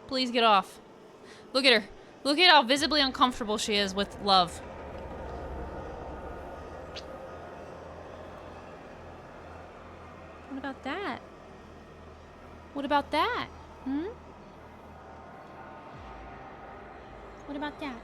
Please get off. Look at her. Look at how visibly uncomfortable she is with love. What about that? What about that? Hmm? What about that?